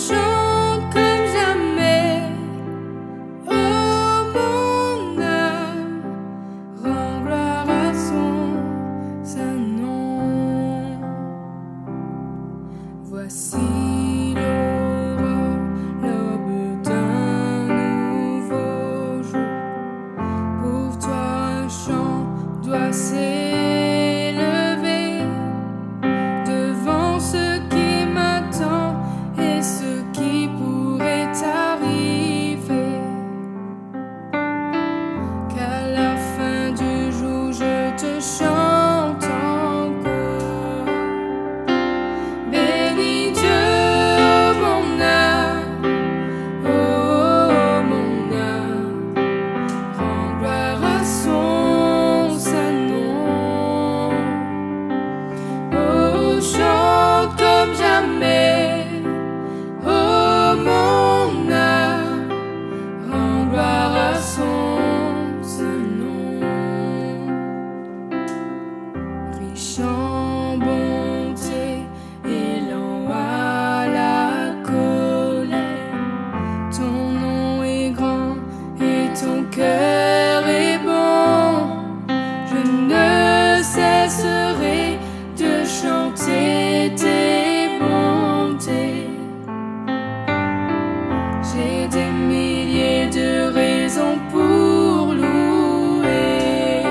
chante comme jamais. Oh mon âme, rends gloire à son saint nom. Voici l'aurore, l'aube d'un nouveau jour. Pour toi un chant doit s'élever devant ce qui m'attend et ce qui pourrait arriver. Qu'à la fin du jour je te chante encore. Bénis Dieu, oh mon âme, oh mon âme, rends gloire à son saint nom. Oh, chante comme jamais, oh mon âme, rends gloire à son saint nom. Riche en bonté et lent à la colère, ton nom est grand et ton cœur est bon. Je ne cesserai de chanter tes bontés. J'ai des milliers de raisons pour louer.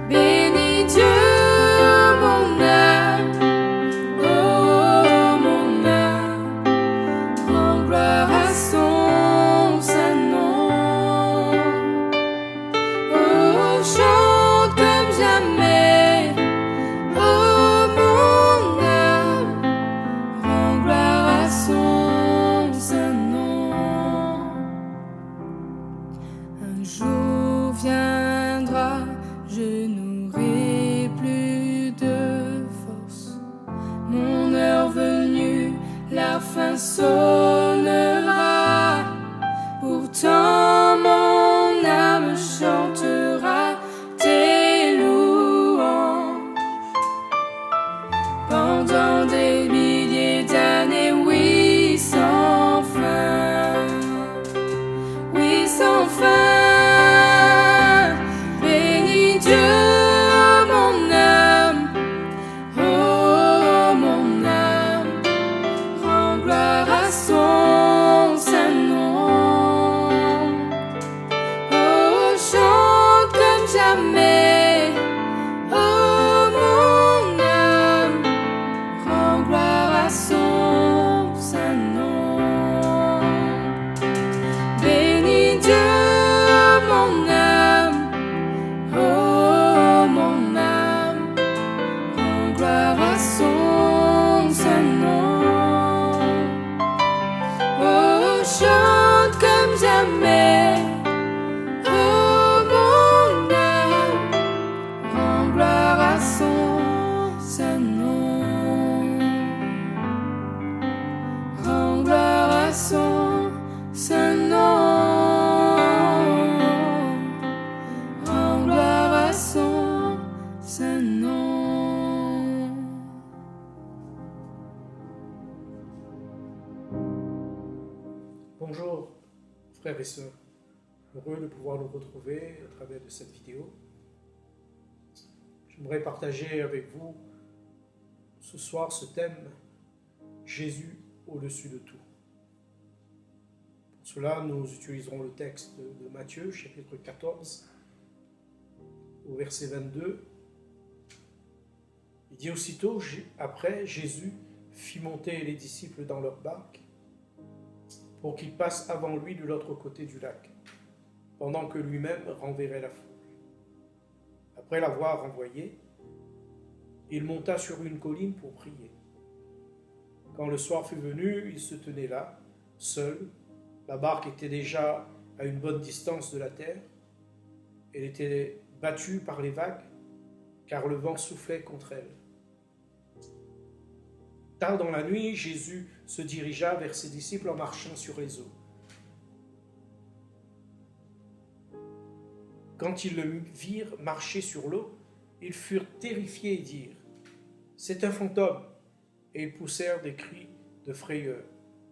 Bénis Dieu, oh mon âme, oh mon âme, rends gloire à son saint nom. Oh, chante comme jamais, oh mon âme, rends gloire à son saint nom. Un jour viendra, je n'aurai plus de force. Mon heure venue, la fin sonnera. Pourtant mon âme chantera tes louanges. Pendant des milliers d'années, oui, sans fin. Oui, sans fin. Bénis Dieu, oh mon âme, oh mon âme, rends gloire à son saint nom. Oh, chante comme jamais, oh mon âme, rends gloire à son saint nom. Bénis Dieu, mon âme, oh mon âme, rends gloire à son saint nom. Oh, chante comme jamais, oh mon âme, rends gloire à son saint nom. Rends gloire à son saint nom. Rends gloire à son saint nom. Bonjour frères et sœurs, heureux de pouvoir nous retrouver à travers de cette vidéo. J'aimerais partager avec vous ce soir ce thème « Jésus au-dessus de tout ». Pour cela, nous utiliserons le texte de Matthieu, chapitre 14, au verset 22. Il dit aussitôt, après, Jésus fit monter les disciples dans leur barque pour qu'ils passent avant lui de l'autre côté du lac, pendant que lui-même renverrait la foule. Après l'avoir renvoyé, il monta sur une colline pour prier. Quand le soir fut venu, il se tenait là, seul. La barque était déjà à une bonne distance de la terre. Elle était battue par les vagues, car le vent soufflait contre elle. Tard dans la nuit, Jésus se dirigea vers ses disciples en marchant sur les eaux. Quand ils le virent marcher sur l'eau, ils furent terrifiés et dirent « C'est un fantôme !» et ils poussèrent des cris de frayeur.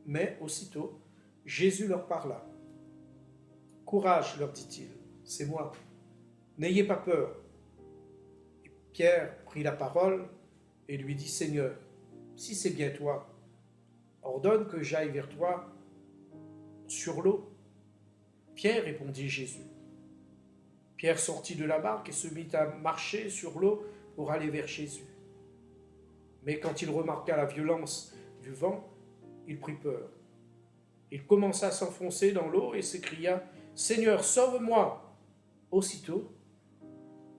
Mais aussitôt, Jésus leur parla. « Courage, leur dit-il, c'est moi. N'ayez pas peur. » Pierre prit la parole et lui dit, « Seigneur, si c'est bien toi, ordonne que j'aille vers toi sur l'eau. » Pierre, répondit Jésus. Pierre sortit de la barque et se mit à marcher sur l'eau pour aller vers Jésus. Mais quand il remarqua la violence du vent, il prit peur. Il commença à s'enfoncer dans l'eau et s'écria, « Seigneur, sauve-moi !» Aussitôt,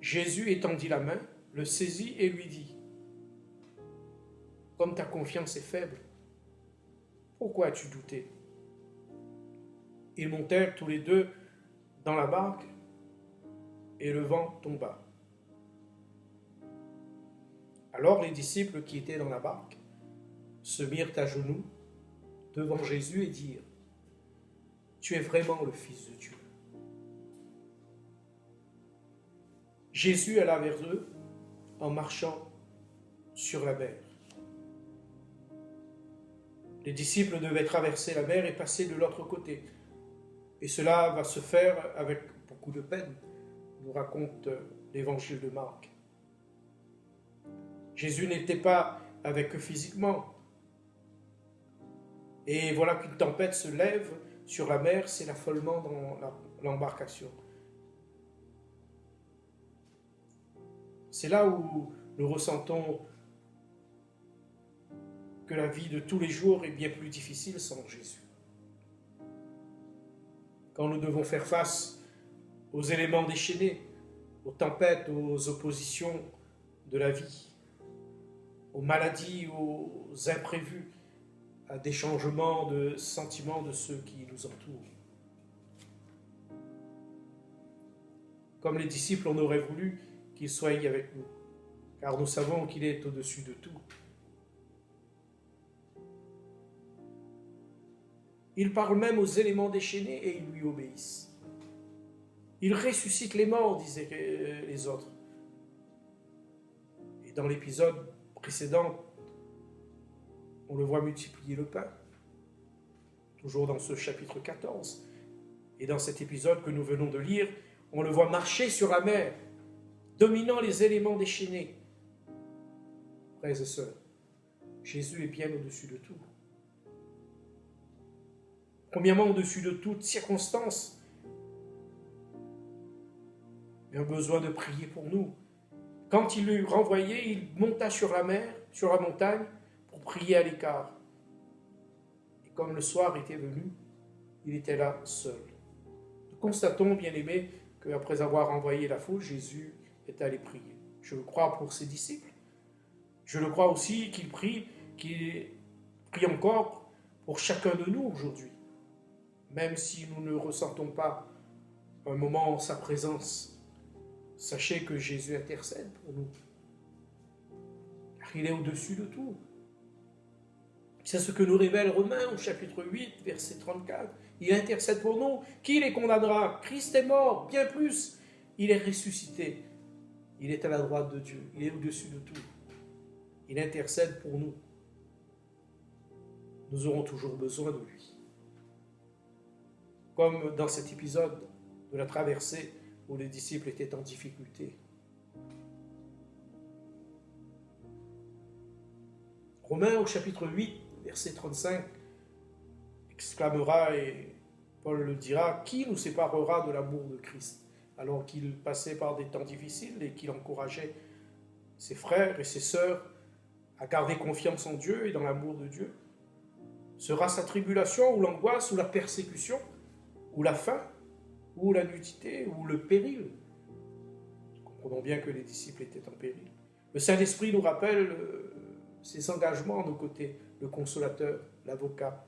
Jésus étendit la main, le saisit et lui dit, « Comme ta confiance est faible, pourquoi as-tu douté ?» Ils montèrent tous les deux dans la barque et le vent tomba. Alors les disciples qui étaient dans la barque se mirent à genoux devant Jésus et dirent, « Tu es vraiment le Fils de Dieu. » Jésus alla vers eux en marchant sur la mer. Les disciples devaient traverser la mer et passer de l'autre côté. Et cela va se faire avec beaucoup de peine, nous raconte l'évangile de Marc. Jésus n'était pas avec eux physiquement. Et voilà qu'une tempête se lève sur la mer, c'est l'affolement dans l'embarcation. C'est là où nous ressentons que la vie de tous les jours est bien plus difficile sans Jésus. Quand nous devons faire face aux éléments déchaînés, aux tempêtes, aux oppositions de la vie, aux maladies, aux imprévus, à des changements de sentiments de ceux qui nous entourent. Comme les disciples, on aurait voulu qu'il soit avec nous, car nous savons qu'il est au-dessus de tout. Il parle même aux éléments déchaînés et ils lui obéissent. Il ressuscite les morts, disaient les autres. Et dans l'épisode précédent, on le voit multiplier le pain, toujours dans ce chapitre 14. Et dans cet épisode que nous venons de lire, on le voit marcher sur la mer, dominant les éléments déchaînés. Frères et sœurs, Jésus est bien au-dessus de tout. Premièrement, au-dessus de toute circonstance, il a besoin de prier pour nous. Quand il l'eut renvoyé, il monta sur la mer, sur la montagne, pour prier à l'écart. Et comme le soir était venu, il était là seul. Nous constatons, bien-aimés, qu'après avoir renvoyé la foule, Jésus est allé prier. Je le crois pour ses disciples. Je le crois aussi qu'il prie encore pour chacun de nous aujourd'hui. Même si nous ne ressentons pas un moment sa présence, sachez que Jésus intercède pour nous. Car il est au-dessus de tout. C'est ce que nous révèle Romains au chapitre 8, verset 34. Il intercède pour nous. Qui les condamnera? Christ est mort, bien plus. Il est ressuscité. Il est à la droite de Dieu. Il est au-dessus de tout. Il intercède pour nous. Nous aurons toujours besoin de lui. Comme dans cet épisode de la traversée où les disciples étaient en difficulté. Romains au chapitre 8, verset 35, exclamera, et Paul le dira, « Qui nous séparera de l'amour de Christ ?» alors qu'il passait par des temps difficiles et qu'il encourageait ses frères et ses sœurs à garder confiance en Dieu et dans l'amour de Dieu. Sera sa tribulation ou l'angoisse ou la persécution ou la faim, ou la nudité, ou le péril. Nous comprenons bien que les disciples étaient en péril. Le Saint-Esprit nous rappelle ses engagements à nos côtés, le consolateur, l'avocat.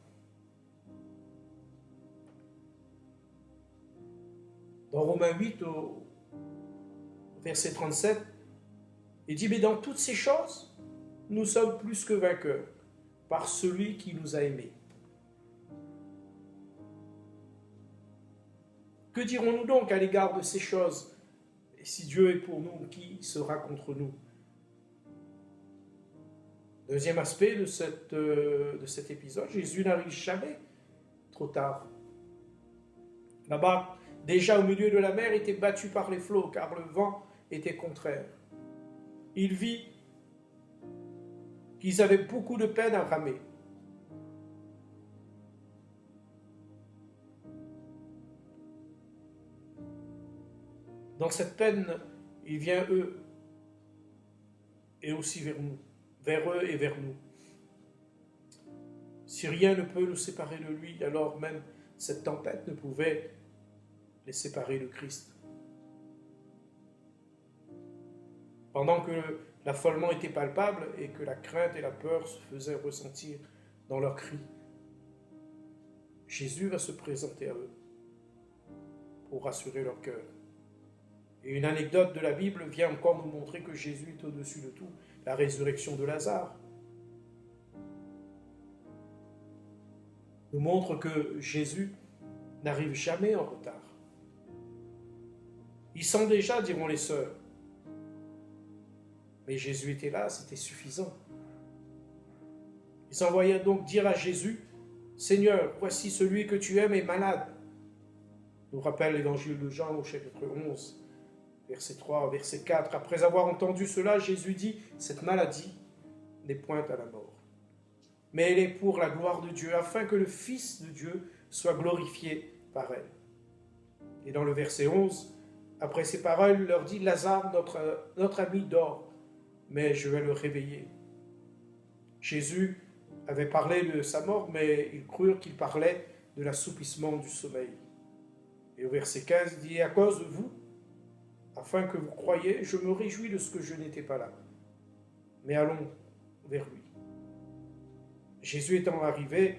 Dans Romains 8, au verset 37, il dit « Mais dans toutes ces choses, nous sommes plus que vainqueurs, par celui qui nous a aimés. » Que dirons-nous donc à l'égard de ces choses? Et si Dieu est pour nous, qui sera contre nous? Deuxième aspect de cet épisode, Jésus n'arrive jamais trop tard. La barque, déjà au milieu de la mer, était battue par les flots, car le vent était contraire. Il vit qu'ils avaient beaucoup de peine à ramer. Dans cette peine, il vient eux, et aussi vers eux et vers nous. Si rien ne peut nous séparer de lui, alors même cette tempête ne pouvait les séparer de Christ. Pendant que l'affolement était palpable et que la crainte et la peur se faisaient ressentir dans leurs cris, Jésus va se présenter à eux pour rassurer leur cœur. Et une anecdote de la Bible vient encore nous montrer que Jésus est au-dessus de tout, la résurrection de Lazare nous montre que Jésus n'arrive jamais en retard. Il sent déjà, diront les sœurs. Mais Jésus était là, c'était suffisant. Ils envoyaient donc dire à Jésus, « Seigneur, voici celui que tu aimes est malade. » Nous rappelle l'évangile de Jean au chapitre 11, verset 3, verset 4. Après avoir entendu cela, Jésus dit, « Cette maladie n'est point à la mort, mais elle est pour la gloire de Dieu, afin que le Fils de Dieu soit glorifié par elle. » Et dans le verset 11, après ces paroles, il leur dit, « Lazare, notre ami, dort, mais je vais le réveiller. » Jésus avait parlé de sa mort, mais ils crurent qu'il parlait de l'assoupissement du sommeil. Et au verset 15, il dit, « À cause de vous, afin que vous croyiez, je me réjouis de ce que je n'étais pas là. Mais allons vers lui. » Jésus étant arrivé,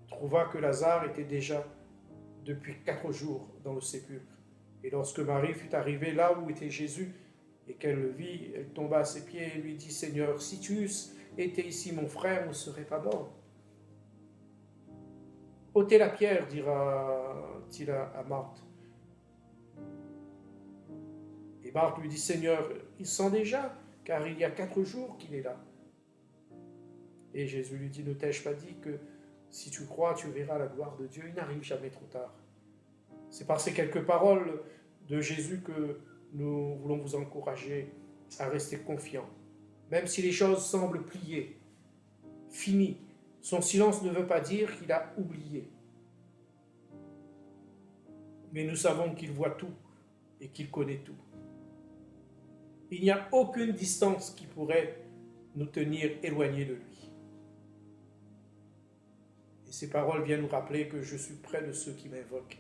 trouva que Lazare était déjà depuis 4 jours dans le sépulcre. Et lorsque Marie fut arrivée là où était Jésus, et qu'elle le vit, elle tomba à ses pieds et lui dit, « Seigneur, si tu eusses été ici, mon frère ne serait pas mort. » « Ôtez la pierre, dira-t-il à Marthe. Et Marthe lui dit, « Seigneur, il sent déjà, car il y a 4 jours qu'il est là. » Et Jésus lui dit, « Ne t'ai-je pas dit que si tu crois, tu verras la gloire de Dieu ?» Il n'arrive jamais trop tard. C'est par ces quelques paroles de Jésus que nous voulons vous encourager à rester confiants. Même si les choses semblent pliées, finies, son silence ne veut pas dire qu'il a oublié. Mais nous savons qu'il voit tout et qu'il connaît tout. Il n'y a aucune distance qui pourrait nous tenir éloignés de lui. Et ces paroles viennent nous rappeler que je suis près de ceux qui m'invoquent.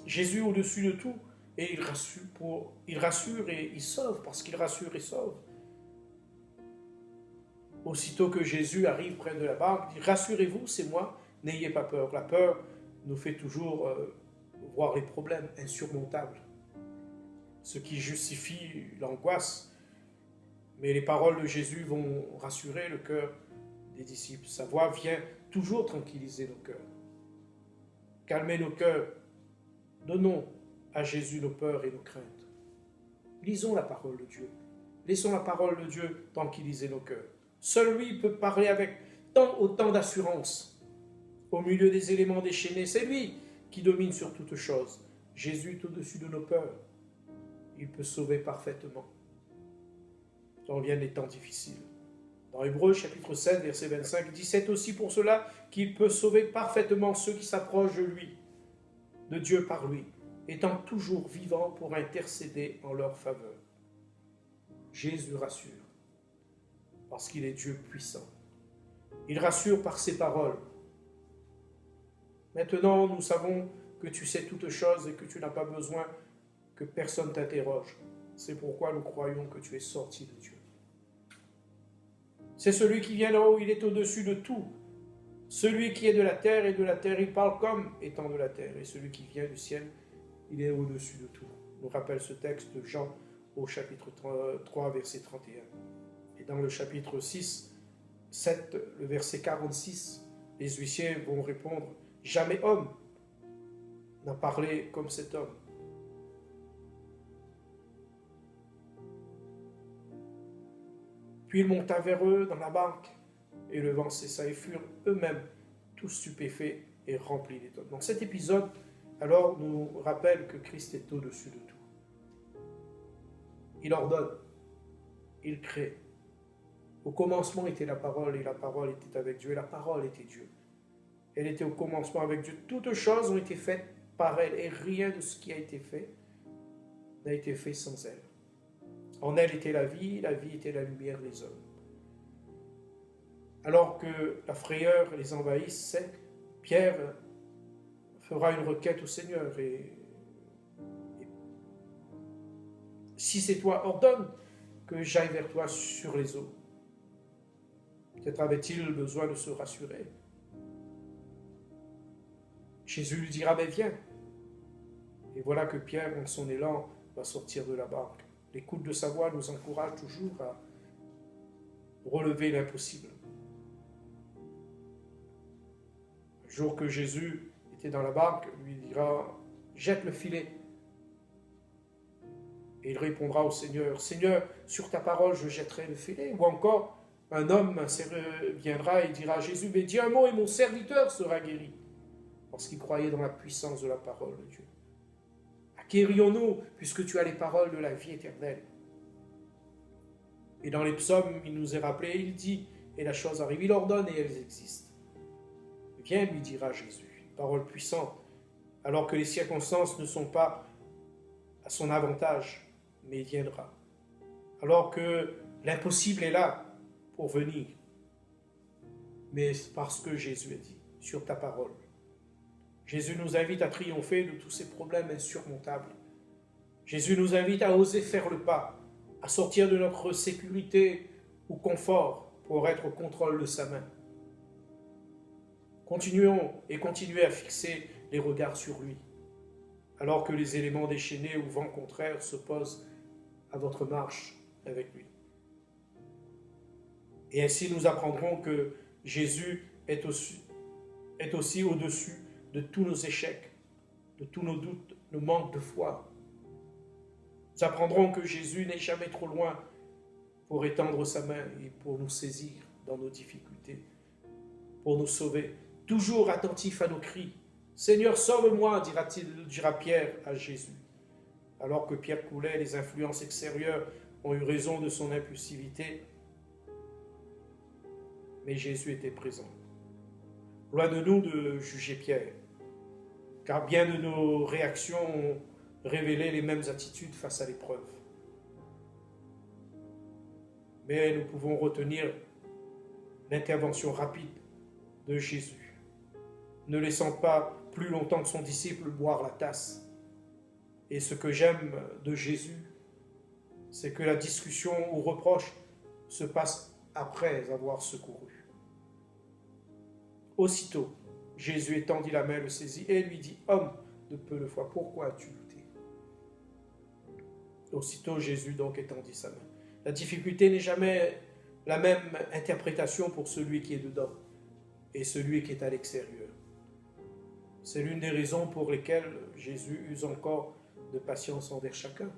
Jésus au-dessus de tout, et il rassure et il sauve, parce qu'il rassure et sauve. Aussitôt que Jésus arrive près de la barque, il dit, « Rassurez-vous, c'est moi, n'ayez pas peur. » La peur nous fait toujours voir les problèmes insurmontables, ce qui justifie l'angoisse. Mais les paroles de Jésus vont rassurer le cœur des disciples. Sa voix vient toujours tranquilliser nos cœurs, calmer nos cœurs. Donnons à Jésus nos peurs et nos craintes. Lisons la parole de Dieu. Laissons la parole de Dieu tranquilliser nos cœurs. Seul lui peut parler avec autant d'assurance. Au milieu des éléments déchaînés, c'est lui qui domine sur toutes choses. Jésus est au-dessus de nos peurs. Il peut sauver parfaitement. Quand viennent les temps difficiles. Dans Hébreux chapitre 7, verset 25, il dit, « C'est aussi pour cela qu'il peut sauver parfaitement ceux qui s'approchent de lui, de Dieu par lui, étant toujours vivant pour intercéder en leur faveur. » Jésus rassure, parce qu'il est Dieu puissant. Il rassure par ses paroles. Maintenant, nous savons que tu sais toutes choses et que tu n'as pas besoin que personne t'interroge. C'est pourquoi nous croyons que tu es sorti de Dieu. C'est celui qui vient d'en haut, il est au-dessus de tout. Celui qui est de la terre est de la terre, il parle comme étant de la terre. Et celui qui vient du ciel, il est au-dessus de tout. Nous rappelle ce texte de Jean au chapitre 3, verset 31. Et dans le chapitre 7, le verset 46, les huissiers vont répondre, « Jamais homme n'a parlé comme cet homme. » Puis il monta vers eux dans la barque, et le vent cessa, et furent eux-mêmes tous stupéfaits et remplis d'étonnement. Cet épisode, alors, nous rappelle que Christ est au-dessus de tout. Il ordonne, il crée. Au commencement était la parole, et la parole était avec Dieu, et la parole était Dieu. Elle était au commencement avec Dieu. Toutes choses ont été faites par elle, et rien de ce qui a été fait n'a été fait sans elle. En elle était la vie était la lumière des hommes. Alors que la frayeur les envahisse, Pierre fera une requête au Seigneur. Et si c'est toi, ordonne que j'aille vers toi sur les eaux. Peut-être avait-il besoin de se rassurer. Jésus lui dira, mais viens. Et voilà que Pierre, en son élan, va sortir de la barque. L'écoute de sa voix nous encourage toujours à relever l'impossible. Un jour que Jésus était dans la barque, lui dira, jette le filet. Et il répondra au Seigneur, Seigneur, sur ta parole, je jetterai le filet. Ou encore, un homme viendra et dira, Jésus, mais dis un mot et mon serviteur sera guéri. Parce qu'il croyait dans la puissance de la parole de Dieu. À qui irions-nous, puisque tu as les paroles de la vie éternelle? Et dans les psaumes, il nous est rappelé, il dit, et la chose arrive, il ordonne et elles existent. Viens, lui dira Jésus, une parole puissante, alors que les circonstances ne sont pas à son avantage, mais il viendra. Alors que l'impossible est là pour venir, mais parce que Jésus a dit, sur ta parole. Jésus nous invite à triompher de tous ces problèmes insurmontables. Jésus nous invite à oser faire le pas, à sortir de notre sécurité ou confort pour être au contrôle de sa main. Continuons et continuez à fixer les regards sur lui, alors que les éléments déchaînés ou vents contraires s'opposent à votre marche avec lui. Et ainsi nous apprendrons que Jésus est aussi au-dessus de tous nos échecs, de tous nos doutes, nos manques de foi. Nous apprendrons que Jésus n'est jamais trop loin pour étendre sa main et pour nous saisir dans nos difficultés, pour nous sauver, toujours attentif à nos cris. Seigneur, sauve-moi, dira Pierre à Jésus. Alors que Pierre coulait, les influences extérieures ont eu raison de son impulsivité, mais Jésus était présent. Loin de nous de juger Pierre, car bien de nos réactions ont révélé les mêmes attitudes face à l'épreuve. Mais nous pouvons retenir l'intervention rapide de Jésus, ne laissant pas plus longtemps que son disciple boire la tasse. Et ce que j'aime de Jésus, c'est que la discussion ou reproche se passe après avoir secouru. Aussitôt, Jésus étendit la main, le saisit et lui dit, « Homme de peu de foi, pourquoi as-tu douté ?» Aussitôt, Jésus donc étendit sa main. La difficulté n'est jamais la même interprétation pour celui qui est dedans et celui qui est à l'extérieur. C'est l'une des raisons pour lesquelles Jésus use encore de patience envers chacun.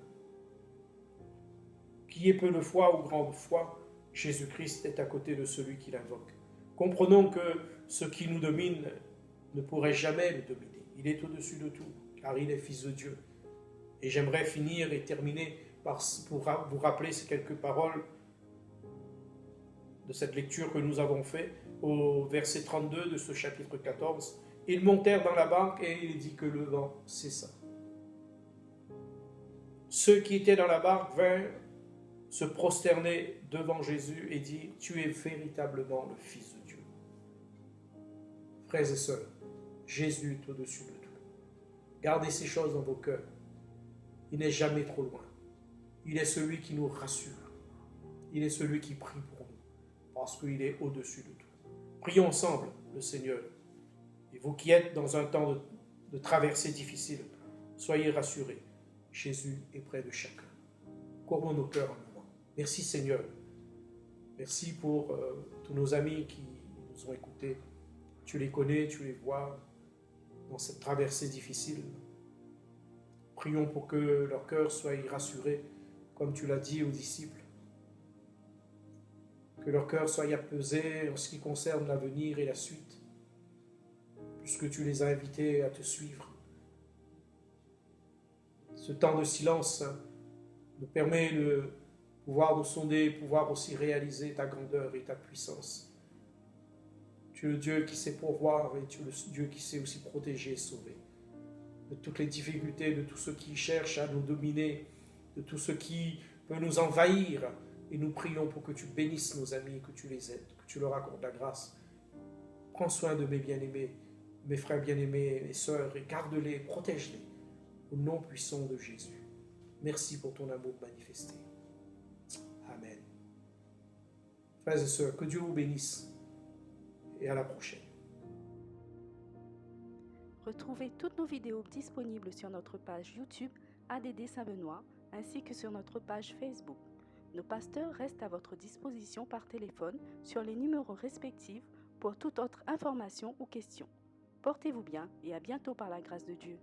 Qui ait peu de foi ou grande foi, Jésus-Christ est à côté de celui qui l'invoque. Comprenons que ce qui nous domine ne pourrait jamais le dominer. Il est au-dessus de tout, car il est Fils de Dieu. Et j'aimerais pour terminer pour vous rappeler ces quelques paroles de cette lecture que nous avons faite au verset 32 de ce chapitre 14. Ils montèrent dans la barque et il dit que le vent cessa. Ceux qui étaient dans la barque vinrent se prosterner devant Jésus et dire « Tu es véritablement le Fils de Dieu ». Frères et sœurs, Jésus est au-dessus de tout. Gardez ces choses dans vos cœurs. Il n'est jamais trop loin. Il est celui qui nous rassure. Il est celui qui prie pour nous, parce qu'il est au-dessus de tout. Prions ensemble le Seigneur. Et vous qui êtes dans un temps de traversée difficile, soyez rassurés. Jésus est près de chacun. Courbons nos cœurs un moment. Merci Seigneur. Merci pour tous nos amis qui nous ont écoutés. Tu les connais, tu les vois dans cette traversée difficile. Prions pour que leur cœur soit rassuré, comme tu l'as dit aux disciples. Que leur cœur soit apaisé en ce qui concerne l'avenir et la suite, puisque tu les as invités à te suivre. Ce temps de silence nous permet de pouvoir nous sonder, pouvoir aussi réaliser ta grandeur et ta puissance. Tu es le Dieu qui sait pourvoir et tu es le Dieu qui sait aussi protéger et sauver. De toutes les difficultés, de tout ce qui cherche à nous dominer, de tout ce qui peut nous envahir. Et nous prions pour que tu bénisses nos amis, que tu les aides, que tu leur accordes la grâce. Prends soin de mes bien-aimés, mes frères bien-aimés, mes sœurs, et garde-les, protège-les, au nom puissant de Jésus. Merci pour ton amour manifesté. Amen. Frères et sœurs, que Dieu vous bénisse, et à la prochaine. Retrouvez toutes nos vidéos disponibles sur notre page YouTube ADD Saint-Benoît, ainsi que sur notre page Facebook. Nos pasteurs restent à votre disposition par téléphone sur les numéros respectifs pour toute autre information ou question. Portez-vous bien et à bientôt par la grâce de Dieu.